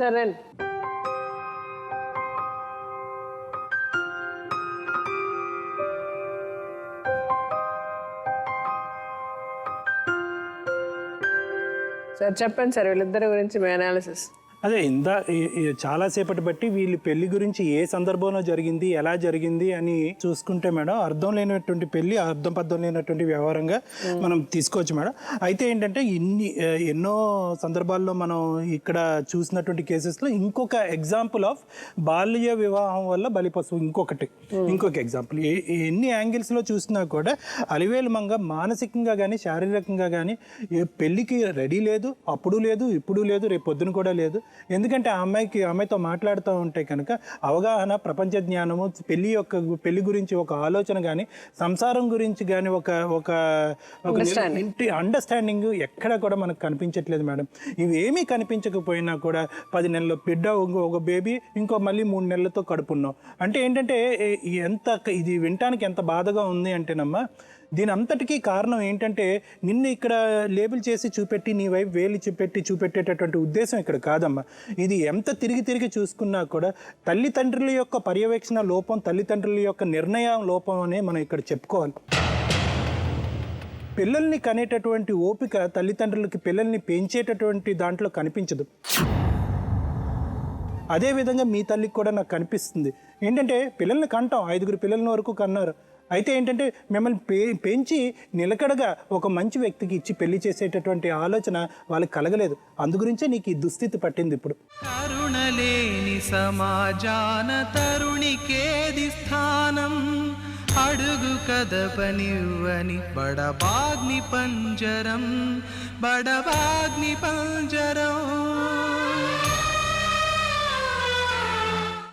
సరే సార్ చెప్పండి సార్ వీళ్ళిద్దరి గురించి మీ అనాలిసిస్. అదే చాలాసేపటి బట్టి వీళ్ళ పెళ్లి గురించి ఏ సందర్భంలో జరిగింది, ఎలా జరిగింది అని చూసుకుంటే మేడం అర్థం లేనటువంటి పెళ్లి, అర్థం పద్ధం లేనటువంటి వ్యవహారంగా మనం తీసుకోవచ్చు మేడం. అయితే ఏంటంటే ఎన్నో సందర్భాల్లో మనం ఇక్కడ చూసినటువంటి కేసెస్లో ఇంకొక ఎగ్జాంపుల్ ఆఫ్ బాల్య వివాహం వల్ల బలిపశువు ఇంకొక ఎగ్జాంపుల్. ఎన్ని యాంగిల్స్లో చూసినా కూడా అలివేలు మంగ మానసికంగా కానీ శారీరకంగా కానీ పెళ్లికి రెడీ లేదు, అప్పుడు లేదు, ఇప్పుడు లేదు, రేపు పొద్దున కూడా లేదు. ఎందుకంటే అమ్మాయితో మాట్లాడుతూ ఉంటే కనుక అవగాహన, ప్రపంచ జ్ఞానము, పెళ్లి గురించి ఒక ఆలోచన కానీ, సంసారం గురించి కానీ ఒక అండర్స్టాండింగ్ ఎక్కడ కూడా మనకు కనిపించట్లేదు మేడం. ఇవేమీ కనిపించకపోయినా కూడా 10 నెలల బిడ్డ, ఒక బేబీ, ఇంకో మళ్ళీ 3 నెలలతో కడుపున్నాం అంటే ఏంటంటే ఇది వినటానికి ఎంత బాధగా ఉంది అంటేనమ్మా. దీని అంతటికీ కారణం ఏంటంటే నిన్ను ఇక్కడ లేబుల్ చేసి చూపెట్టి నీ వైపు వేలు చూపెట్టేటటువంటి ఉద్దేశం ఇక్కడ కాదమ్మా. ఇది ఎంత తిరిగి చూసుకున్నా కూడా తల్లిదండ్రుల యొక్క పర్యవేక్షణ లోపం, తల్లిదండ్రుల యొక్క నిర్ణయం లోపం అనే మనం ఇక్కడ చెప్పుకోవాలి. పిల్లల్ని కనేటటువంటి ఓపిక తల్లిదండ్రులకి పిల్లల్ని పెంచేటటువంటి దాంట్లో కనిపించదు. అదేవిధంగా మీ తల్లికి కూడా నాకు కనిపిస్తుంది. ఏంటంటే పిల్లల్ని కంటాం, 5 పిల్లల వరకు కన్నారు. అయితే ఏంటంటే మిమ్మల్ని పెంచి నిలకడగా ఒక మంచి వ్యక్తికి ఇచ్చి పెళ్లి చేసేటటువంటి ఆలోచన వాళ్ళకి కలగలేదు. అందుగురించే నీకు ఈ దుస్థితి పట్టింది. ఇప్పుడు కరుణలేని సమాజాన తరుణికేది స్థానం, అడుగు కదపనివ్వని బడబాగ్ని పంజరం.